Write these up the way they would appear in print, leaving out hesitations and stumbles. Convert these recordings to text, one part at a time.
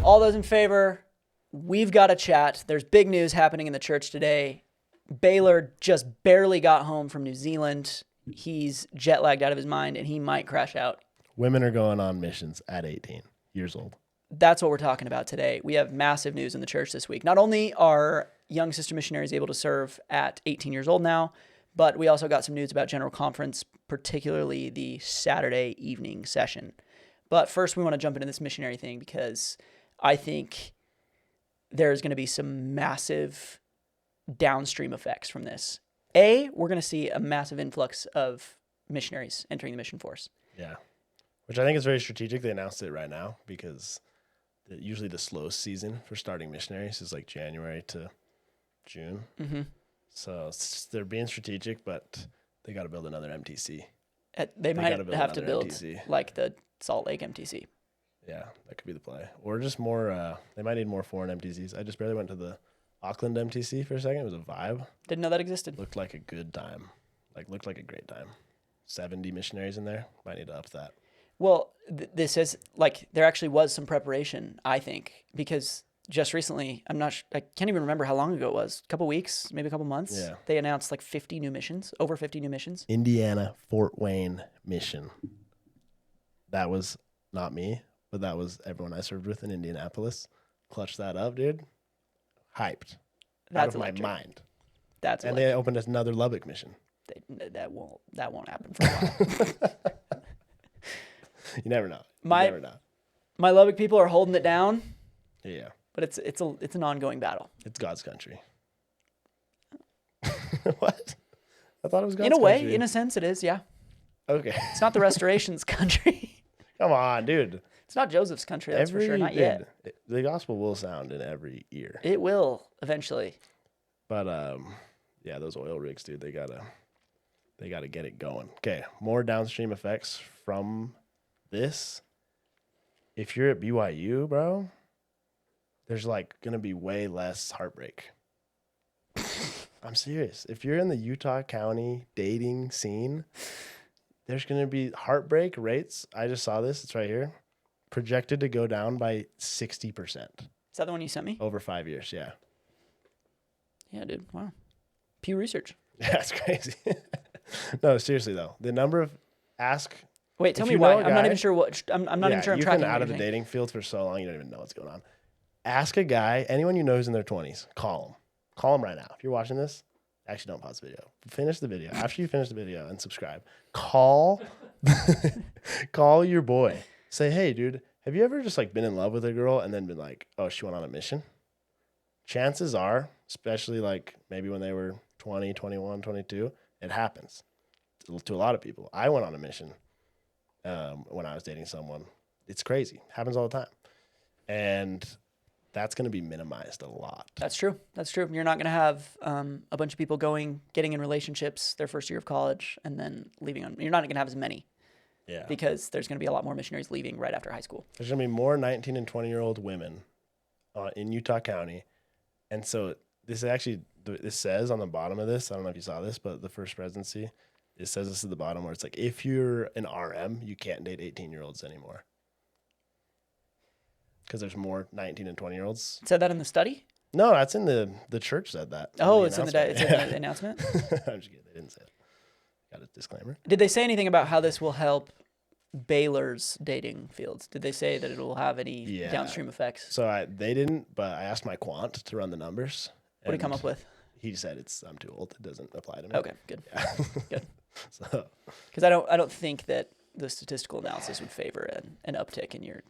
all those in favor, we've got a chat. There's big news happening in the church today. Baylor just barely got home from New Zealand. He's jet lagged out of his mind, and he might crash out. Women are going on missions at 18 years old. That's what we're talking about today. We have massive news in the church this week. Not only are young sister missionaries able to serve at 18 years old now, but we also got some news about General Conference, particularly the Saturday evening session. But first, we want to jump into this missionary thing because I think there's going to be some massive downstream effects from this. We're going to see a massive influx of missionaries entering the mission force. Yeah, which I think is very strategic. They announced it right now because usually the slow season for starting missionaries is like January to June. Mm-hmm. So they're being strategic, but they got to build another MTC. They might have to build MTC. like the Salt Lake MTC. Yeah, that could be the play. Or just more, they might need more foreign MTCs. I just barely went to the Auckland MTC for a second. It was a vibe. Didn't know that existed. Looked like a good time. Looked like a great time. 70 missionaries in there. Might need to up that. Well, this is there actually was some preparation, I think, because just recently, I can't even remember how long ago it was. A couple weeks, maybe a couple months. Yeah. They announced like 50 new missions, over 50 new missions. Indiana Fort Wayne mission. That was not me, but that was everyone I served with in Indianapolis. Clutched that up, dude. Hyped. That's out of my mind. That's and they opened another Lubbock mission. That won't happen for a while. You never know. My Lubbock people are holding it down. Yeah. But it's an ongoing battle. It's God's country. What? I thought it was God's country. In a way, in a sense, it is. Yeah. Okay. It's not the restoration's country. Come on, dude. It's not Joseph's country. That's for sure. Not yet. The gospel will sound in every ear. It will eventually. But yeah, those oil rigs, dude. They gotta get it going. Okay, more downstream effects from this. If you're at BYU, bro, there's gonna be way less heartbreak. I'm serious. If you're in the Utah County dating scene, there's gonna be heartbreak rates. I just saw this. It's right here. Projected to go down by 60%. Is that the one you sent me? Over 5 years, yeah. Yeah, dude. Wow. Pew Research. Yeah, that's crazy. No, seriously though, the number of Wait, tell me why. I'm not even sure what. I'm not even sure I'm tracking. You've been out of the dating field for so long, you don't even know what's going on. Ask a guy, anyone you know who's in their 20s, call him. Call him right now. If you're watching this, actually don't pause the video. Finish the video. After you finish the video and subscribe, call your boy. Say, hey, dude, have you ever just been in love with a girl and then been like, oh, she went on a mission? Chances are, especially maybe when they were 20, 21, 22, it happens to a lot of people. I went on a mission when I was dating someone. It's crazy. Happens all the time. And that's going to be minimized a lot. That's true. You're not going to have a bunch of people getting in relationships their first year of college and then leaving on. You're not going to have as many. Yeah. Because there's going to be a lot more missionaries leaving right after high school. There's going to be more 19 and 20-year-old women in Utah County. And so this says on the bottom of this, I don't know if you saw this, but the first presidency, it says this at the bottom where it's if you're an RM, you can't date 18-year-olds anymore. Because there's more 19 and 20-year-olds. Said that in the study? No, that's in the church said that. Oh, it's in the announcement? I'm just kidding. They didn't say it. Got a disclaimer. Did they say anything about how this will help Baylor's dating fields? Did they say that it will have any downstream effects? So they didn't, but I asked my quant to run the numbers. What did he come up with? He said I'm too old. It doesn't apply to me. Okay, good. Yeah. Good. So, because I don't think that the statistical analysis would favor an uptick in your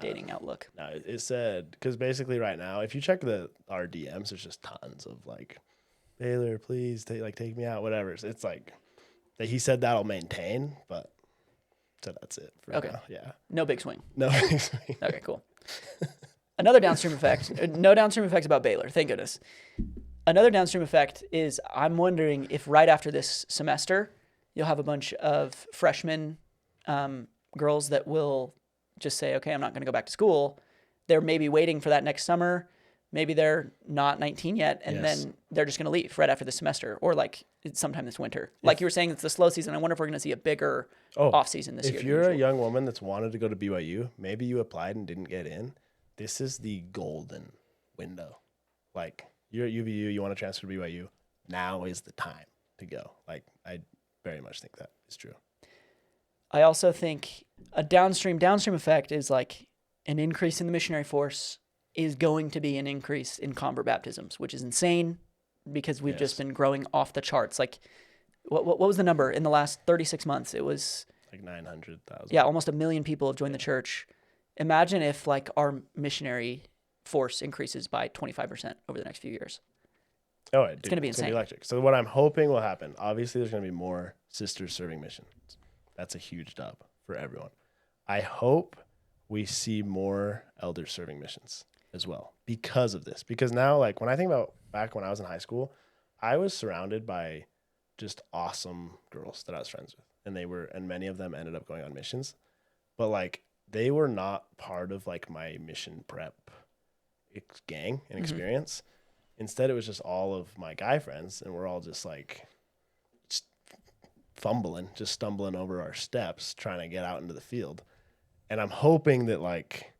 dating outlook. No, it said because basically right now, if you check our DMs, there's just tons of Baylor, please take me out, whatever. It's that he said that'll maintain, but so that's it. Okay. Now. Yeah. No big swing. No big swing. Okay, cool. Another downstream effect. No downstream effects about Baylor. Thank goodness. Another downstream effect is I'm wondering if right after this semester, you'll have a bunch of freshman girls that will just say, okay, I'm not going to go back to school. They're maybe waiting for that next summer. Maybe they're not 19 yet, and Yes. then they're just going to leave right after the semester, or like sometime this winter. Like you were saying, it's the slow season. I wonder if we're going to see a bigger off season this year. If you're a young woman that's wanted to go to BYU, maybe you applied and didn't get in. This is the golden window. Like, you're at UVU, you want to transfer to BYU. Now is the time to go. Like, I very much think that is true. I also think a downstream effect is like an increase in the missionary force is going to be an increase in convert baptisms, which is insane because we've just been growing off the charts. Like, what was the number in the last 36 months? It was like 900,000. Yeah, almost 1 million people have joined the church. Imagine if like our missionary force increases by 25% over the next few years. Oh, it's going to be insane. It's going to be electric. So what I'm hoping will happen, obviously there's going to be more sisters serving missions. That's a huge dub for everyone. I hope we see more elders serving missions as well because of this. Because now, like, when I think about back when I was in high school, I was surrounded by just awesome girls that I was friends with. And many of them ended up going on missions. But, like, they were not part of, like, my mission prep gang and experience. Instead, it was just all of my guy friends, and we're all just, like, just stumbling over our steps, trying to get out into the field. And I'm hoping that, like,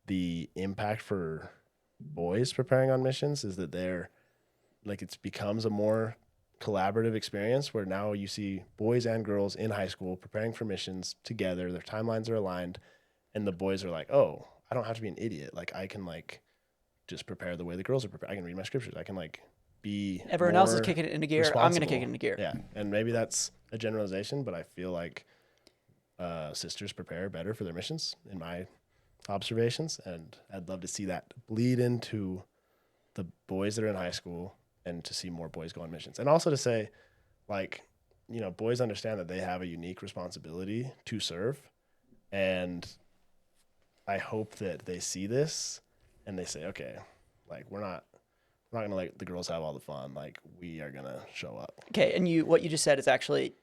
the impact for boys preparing on missions is that it becomes a more collaborative experience where now you see boys and girls in high school preparing for missions together. Their timelines are aligned, and the boys are like, oh, I don't have to be an idiot. Like, I can, like, just prepare the way the girls are prepared. I can read my scriptures. I can, like, be everyone else is kicking it into gear. I'm going to kick it into gear. Yeah, and maybe that's a generalization, but I feel like sisters prepare better for their missions in my observations, and I'd love to see that bleed into the boys that are in high school and to see more boys go on missions. And also to say, like, you know, boys understand that they have a unique responsibility to serve, and I hope that they see this and they say, okay, like, we're not going to let the girls have all the fun. Like, we are going to show up. Okay, and what you just said is actually,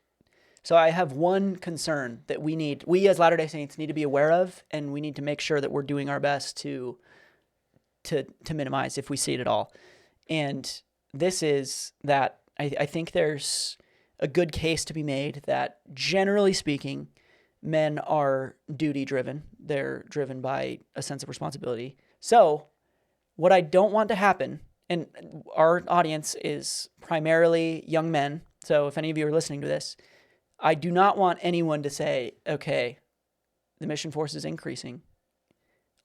so I have one concern that we as Latter-day Saints need to be aware of, and we need to make sure that we're doing our best to minimize if we see it at all. And this is that I think there's a good case to be made that, generally speaking, men are duty-driven. They're driven by a sense of responsibility. So what I don't want to happen, and our audience is primarily young men, so if any of you are listening to this, I do not want anyone to say, okay, the mission force is increasing.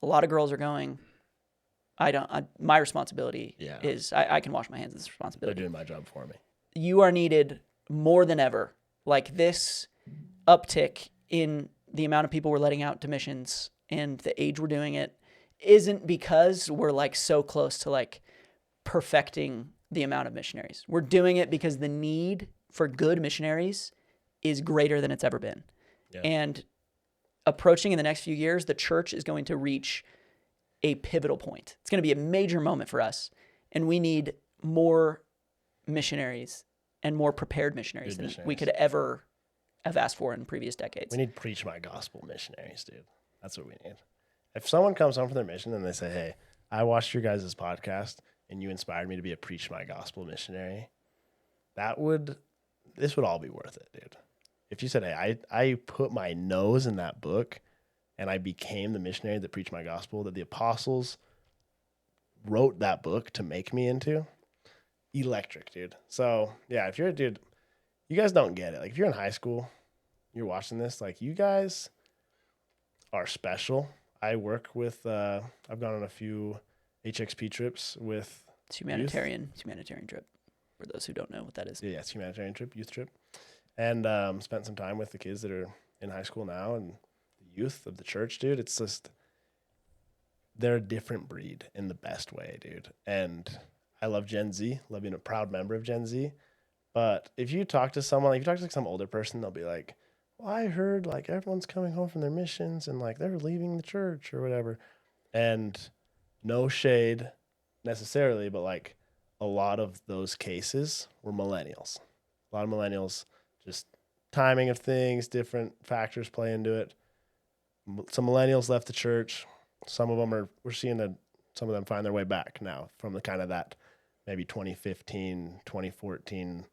A lot of girls are going. My responsibility is I can wash my hands of this responsibility. They're doing my job for me. You are needed more than ever. Like, this uptick in the amount of people we're letting out to missions and the age we're doing it isn't because we're, like, so close to, like, perfecting the amount of missionaries. We're doing it because the need for good missionaries is greater than it's ever been. Yeah. And approaching in the next few years, the church is going to reach a pivotal point. It's going to be a major moment for us. And we need more missionaries and more prepared missionaries than we could ever have asked for in previous decades. We need preach my gospel missionaries, dude. That's what we need. If someone comes home from their mission and they say, hey, I watched your guys' podcast and you inspired me to be a preach my gospel missionary, this would all be worth it, dude. If you said, hey, I put my nose in that book and I became the missionary that preached my gospel, that the apostles wrote that book to make me into, electric, dude. So, yeah, if you're a dude, you guys don't get it. Like, if you're in high school, you're watching this, like, you guys are special. I work with, I've gone on a few HXP trips with humanitarian trip, for those who don't know what that is. Yeah, it's humanitarian trip, youth trip. And spent some time with the kids that are in high school now and the youth of the church, dude. It's just, they're a different breed in the best way, dude. And I love Gen Z, love being a proud member of Gen Z. But if you talk to someone, if you talk to like some older person, they'll be like, well, I heard like everyone's coming home from their missions and like they're leaving the church or whatever. And no shade necessarily, but like a lot of those cases were millennials. A lot of millennials, just timing of things, different factors play into it. Some millennials left the church. Some of them we're seeing a some of them find their way back now from the kind of that maybe 2015, 2014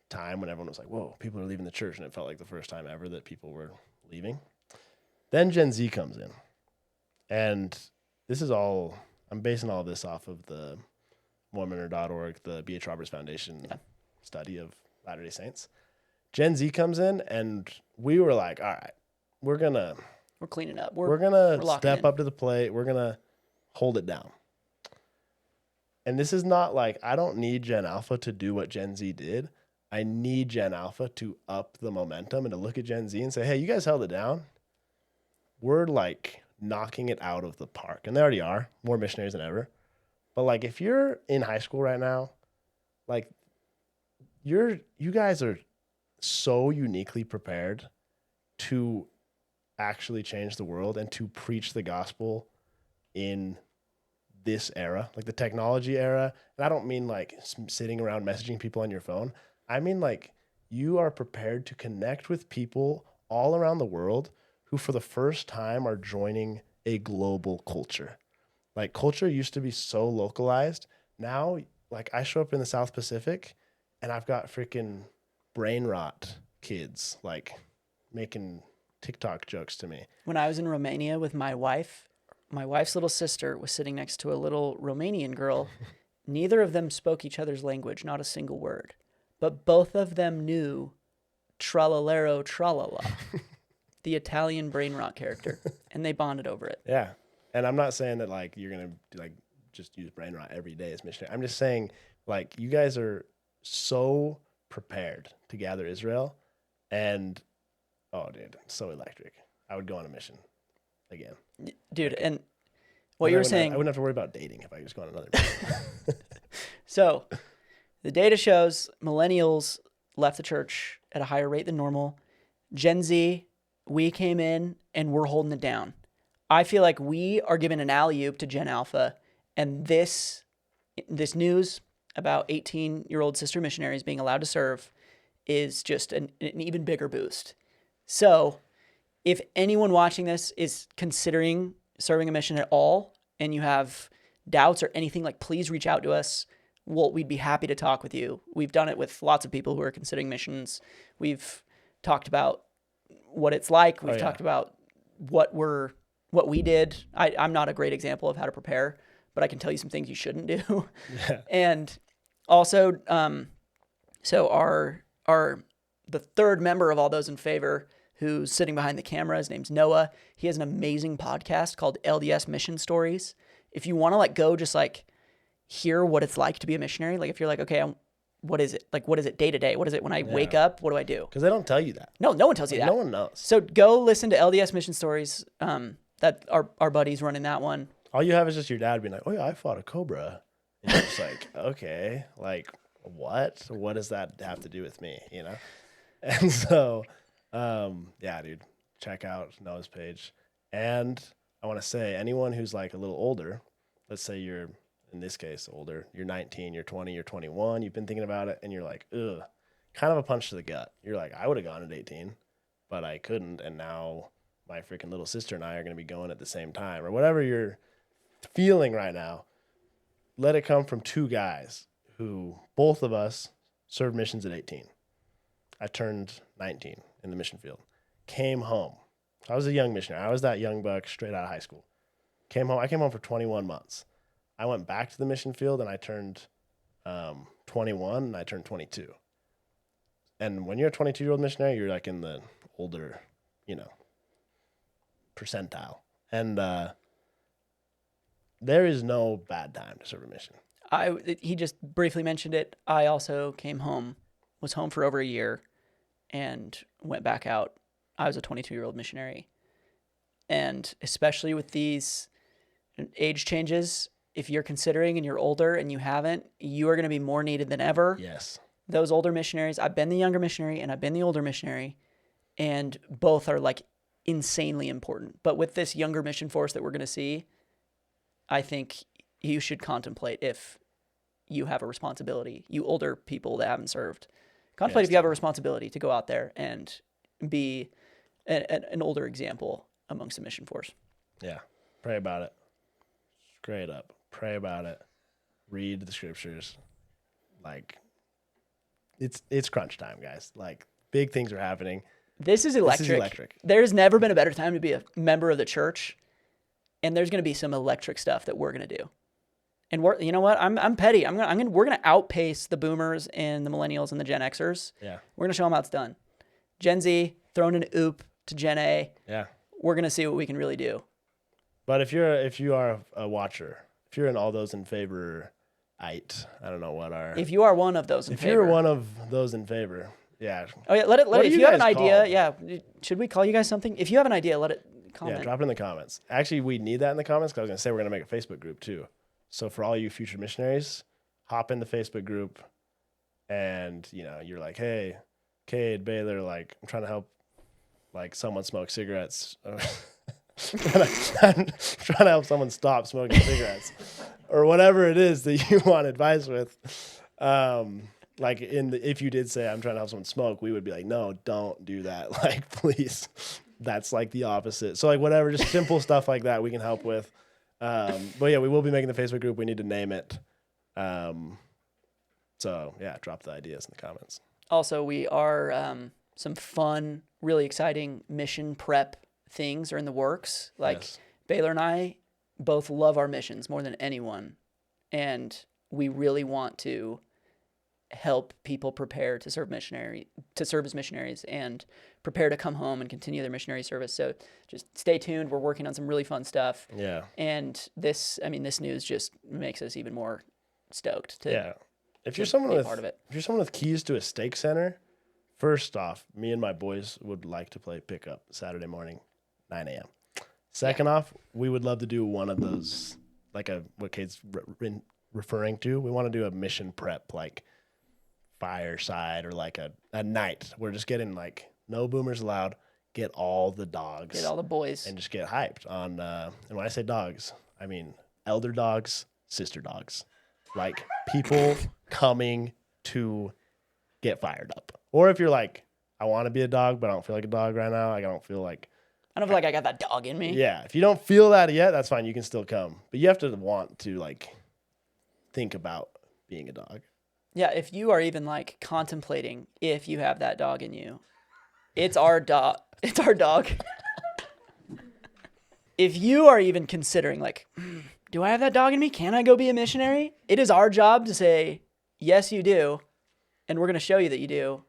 time when everyone was like, whoa, people are leaving the church. And it felt like the first time ever that people were leaving. Then Gen Z comes in. And this is all, I'm basing all of this off of the mormon.org, the B.H. Roberts Foundation study of Latter-day Saints. Gen Z comes in and we were like, all right, we're cleaning up. We're going to step up to the plate. We're going to hold it down. And this is not like, I don't need Gen Alpha to do what Gen Z did. I need Gen Alpha to up the momentum and to look at Gen Z and say, hey, you guys held it down. We're like knocking it out of the park. And they already are, more missionaries than ever. But like, if you're in high school right now, like you guys are so uniquely prepared to actually change the world and to preach the gospel in this era, like the technology era. And I don't mean like sitting around messaging people on your phone. I mean like you are prepared to connect with people all around the world who for the first time are joining a global culture. Like culture used to be so localized. Now, like I show up in the South Pacific and I've got freaking brain rot kids like making TikTok jokes to me. When I was in Romania with my wife's little sister was sitting next to a little Romanian girl. Neither of them spoke each other's language, not a single word. But both of them knew Tralalero Tralala, the Italian brain rot character, and they bonded over it. Yeah. And I'm not saying that like you're going to like just use brain rot every day as missionary. I'm just saying like you guys are so prepared to gather Israel and oh dude, so electric. I would go on a mission again. Dude, and what you were saying... I wouldn't have to worry about dating if I just go on another mission. So, the data shows millennials left the church at a higher rate than normal. Gen Z, we came in and we're holding it down. I feel like we are giving an alley-oop to Gen Alpha, and this news about 18-year-old sister missionaries being allowed to serve is just an even bigger boost. So, if anyone watching this is considering serving a mission at all, and you have doubts or anything, like please reach out to us. We'd be happy to talk with you. We've done it with lots of people who are considering missions. We've talked about what it's like. We've talked about what we did. I'm not a great example of how to prepare, but I can tell you some things you shouldn't do. Yeah. And also, so the third member of all those in favor who's sitting behind the camera, his name's Noah. He has an amazing podcast called LDS Mission Stories. If you want to go just hear what it's like to be a missionary, like if you're like, okay, what is it? Like, what is it day to day? What is it when I wake up? What do I do? Because they don't tell you that. No one tells you that. No one knows. So go listen to LDS Mission Stories. That our buddy's running that one. All you have is just your dad being like, oh yeah, I fought a cobra. And you're just like, okay, like what? What does that have to do with me? You know? And so, yeah, dude, check out Noah's page. And I want to say anyone who's like a little older, let's say you're, in this case, older, you're 19, you're 20, you're 21, you've been thinking about it and you're like, ugh, kind of a punch to the gut. You're like, I would have gone at 18, but I couldn't. And now my freaking little sister and I are going to be going at the same time, or whatever you're feeling right now. Let it come from two guys who both of us served missions at 18. I turned 19 in the mission field, came home. I was a young missionary. I was that young buck straight out of high school. Came home. I came home for 21 months. I went back to the mission field and I turned 21 and I turned 22. And when you're a 22-year-old missionary, you're like in the older, percentile. And there is no bad time to serve a mission. He just briefly mentioned it. I also was home for over a year and went back out. I was a 22-year-old missionary. And especially with these age changes, if you're considering and you're older and you haven't, you are going to be more needed than ever. Yes. Those older missionaries, I've been the younger missionary and I've been the older missionary, and both are like insanely important. But with this younger mission force that we're going to see, I think you should contemplate if you have a responsibility, you older people that haven't served. Contemplate if you have a responsibility to go out there and be an older example amongst the mission force. Yeah. Pray about it. Grade up. Pray about it. Read the scriptures. Like, it's crunch time, guys. Like, big things are happening. This is electric. There's never been a better time to be a member of the church, and there's going to be some electric stuff that we're going to do. And you know what? I'm petty. We're going to outpace the boomers and the millennials and the Gen Xers. Yeah. We're going to show them how it's done. Gen Z throwing an oop to Gen A. Yeah. We're going to see what we can really do. But if you are a watcher, if you're an all those in favor, I don't know what are. If you are one of those in favor. If you're one of those in favor, yeah. Oh yeah, let it. If you have an idea, called? yeah. Should we call you guys something? If you have an idea, let it comment. Yeah, drop it in the comments. Actually, we need that in the comments because I was going to say we're going to make a Facebook group too. So for all you future missionaries, hop in the Facebook group and, you're like, hey, Cade, Baylor, like, I'm trying to help, like, someone smoke cigarettes. I'm trying to help someone stop smoking cigarettes or whatever it is that you want advice with. Like, if you did say, I'm trying to help someone smoke, we would be like, no, don't do that. Like, please. That's like the opposite. So, like, whatever, just simple stuff like that we can help with. But yeah, we will be making the Facebook group. We need to name it. So yeah, drop the ideas in the comments. Also, we are some fun, really exciting mission prep things are in the works. Like Yes. Baylor and I both love our missions more than anyone, and we really want to help people prepare to serve as missionaries and prepare to come home and continue their missionary service. So just stay tuned. We're working on some really fun stuff. Yeah. And this news just makes us even more stoked to If you're someone be a with part of it. If you're someone with keys to a stake center, first off, me and my boys would like to play pickup Saturday morning, 9 a.m. Second off, we would love to do one of those, like what Cade's referring to. We want to do a mission prep, like fireside or like a night. We're just getting like no boomers allowed. Get all the dogs. Get all the boys. And just get hyped on, and when I say dogs, I mean elder dogs, sister dogs. Like people coming to get fired up. Or if you're like, I want to be a dog, but I don't feel like a dog right now. Like I don't feel like I got that dog in me. Yeah. If you don't feel that yet, that's fine. You can still come. But you have to want to like think about being a dog. Yeah, if you are even like contemplating if you have that dog in you, it's our dog. It's our dog. If you are even considering like, do I have that dog in me? Can I go be a missionary? It is our job to say, yes, you do. And we're going to show you that you do.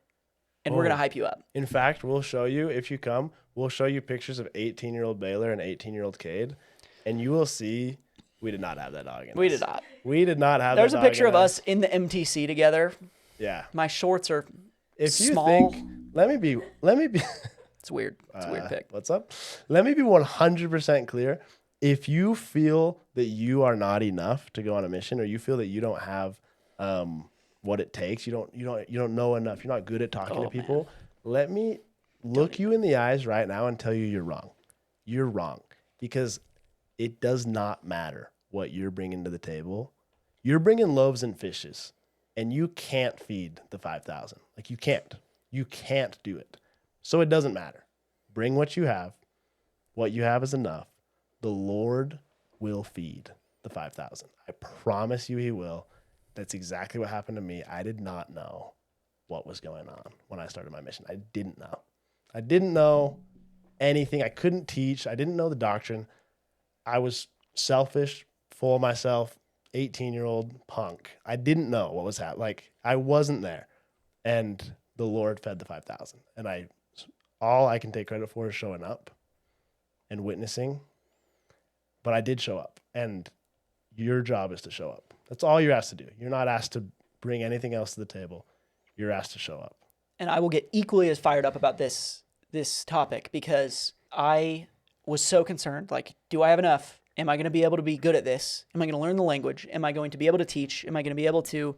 And we're going to hype you up. In fact, we'll show you, if you come, we'll show you pictures of 18-year-old Baylor and 18-year-old Cade. And you will see we did not have that dog in us. We did not. We did not have There's that a dog picture in of us. us in the MTC together. Yeah. My shorts are If you small. think, let me be It's weird. It's a weird pic. What's up? Let me be 100% clear. If you feel that you are not enough to go on a mission, or you feel that you don't have what it takes, you don't know enough, you're not good at talking to people, let me look you in the eyes right now and tell you you're wrong. You're wrong, because it does not matter what you're bringing to the table. You're bringing loaves and fishes, and you can't feed the 5,000. Like you can't do it. So it doesn't matter. Bring what you have. What you have is enough. The Lord will feed the 5,000. I promise you he will. That's exactly what happened to me. I did not know what was going on when I started my mission. I didn't know. I didn't know anything. I couldn't teach. I didn't know the doctrine. I was selfish, full of myself, 18-year-old punk. I didn't know what was happening. Like, I wasn't there. And the Lord fed the 5,000. And all I can take credit for is showing up and witnessing. But I did show up. And your job is to show up. That's all you're asked to do. You're not asked to bring anything else to the table. You're asked to show up. And I will get equally as fired up about this topic, because I was so concerned. Like, do I have enough? Am I going to be able to be good at this? Am I going to learn the language? Am I going to be able to teach? Am I going to be able to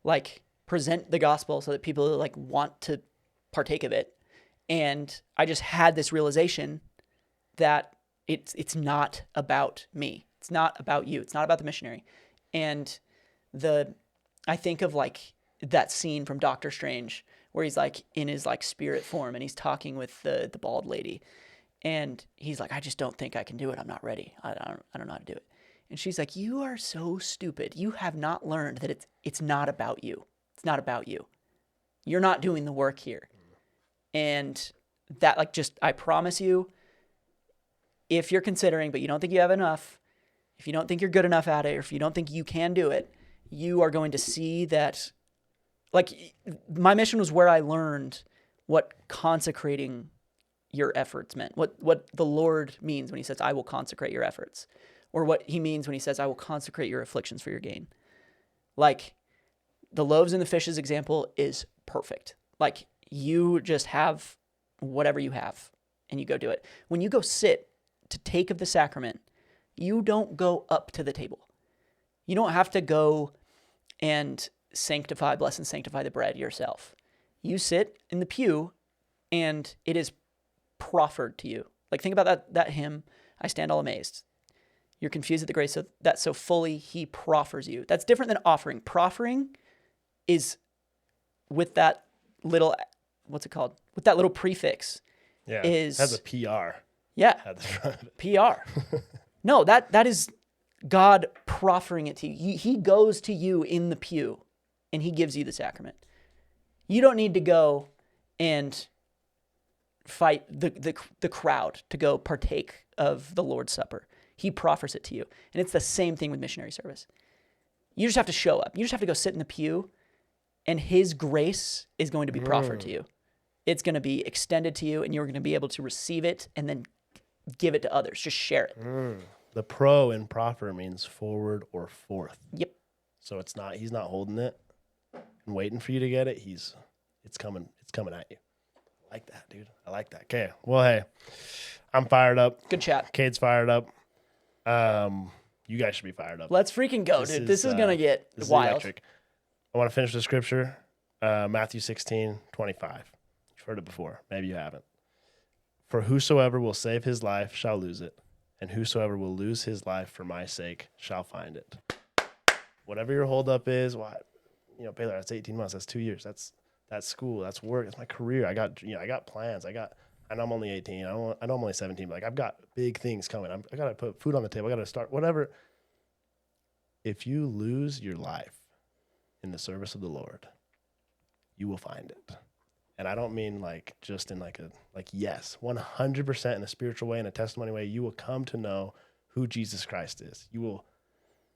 like present the gospel so that people like want to partake of it? And I just had this realization that it's not about me. It's not about you. It's not about the missionary. And I think of like that scene from Doctor Strange where he's like in his like spirit form and he's talking with the bald lady, and he's like, I just don't think I can do it. I'm not ready. I don't know how to do it. And she's like, you are so stupid. You have not learned that it's not about you. It's not about you. You're not doing the work here. And that, like, just, I promise you, if you're considering, but you don't think you have enough, if you don't think you're good enough at it, or if you don't think you can do it, you are going to see that, like, my mission was where I learned what consecrating your efforts meant, what the Lord means when he says, I will consecrate your efforts, or what he means when he says, I will consecrate your afflictions for your gain. Like, the loaves and the fishes example is perfect. Like, you just have whatever you have and you go do it. When you go sit to take of the sacrament, you don't go up to the table. You don't have to go and bless and sanctify the bread yourself. You sit in the pew and it is proffered to you. Like, think about that hymn, I stand all amazed. You're confused at the grace that so fully he proffers you. That's different than offering. Proffering is with that little, what's it called? With that little prefix. Yeah, it has a PR. Yeah, at the front of it. PR. No, that is God proffering it to you. He goes to you in the pew and he gives you the sacrament. You don't need to go and fight the crowd to go partake of the Lord's Supper. He proffers it to you. And it's the same thing with missionary service. You just have to show up. You just have to go sit in the pew, and his grace is going to be proffered to you. It's going to be extended to you, and you're going to be able to receive it and then give it to others. Just share it. The pro in proffer means forward or forth. Yep. So he's not holding it and waiting for you to get it. It's coming at you. I like that, dude. I like that. Okay. Well, hey, I'm fired up. Good chat. Cade's fired up. You guys should be fired up. Let's freaking go, dude. This is going to get wild. Electric. I want to finish the scripture. Matthew 16:25. You've heard it before. Maybe you haven't. For whosoever will save his life shall lose it, and whosoever will lose his life for my sake shall find it. Whatever your holdup is, Baylor, that's 18 months. That's 2 years. That's school. That's work. That's my career. I got plans. I know I'm only 18. I know I'm only 17, but I've got big things coming. I got to put food on the table. I got to start whatever. If you lose your life in the service of the Lord, you will find it. And I don't mean just in yes, 100% in a spiritual way, in a testimony way, you will come to know who Jesus Christ is. You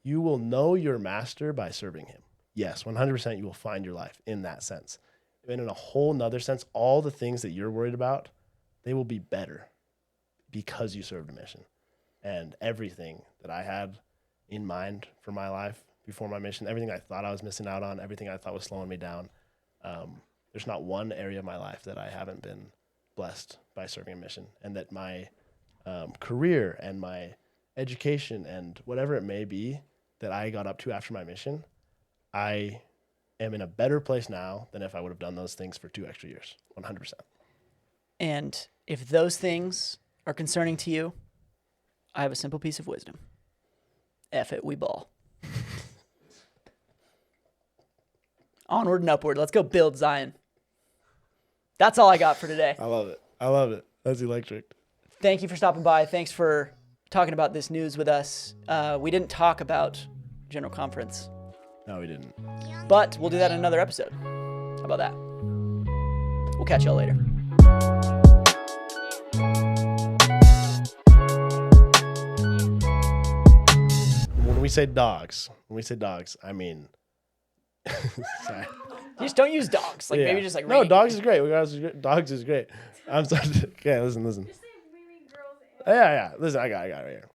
will know your master by serving him. Yes, 100% you will find your life in that sense. And in a whole nother sense, all the things that you're worried about, they will be better because you served a mission. And everything that I had in mind for my life before my mission, everything I thought I was missing out on, everything I thought was slowing me down, there's not one area of my life that I haven't been blessed by serving a mission, and that my career and my education and whatever it may be that I got up to after my mission, I am in a better place now than if I would have done those things for 2 extra years, 100%. And if those things are concerning to you, I have a simple piece of wisdom. F it, we ball. Onward and upward. Let's go build Zion. That's all I got for today. I love it. That's electric. Thank you for stopping by. Thanks for talking about this news with us. We didn't talk about General Conference. No, we didn't. But we'll do that in another episode. How about that? We'll catch y'all later. When we say dogs, I mean... Sorry. You just don't use dogs. Maybe just No, rain. dogs is great. Dogs is great. I'm sorry. Okay, listen. Yeah. Listen, I got it right here.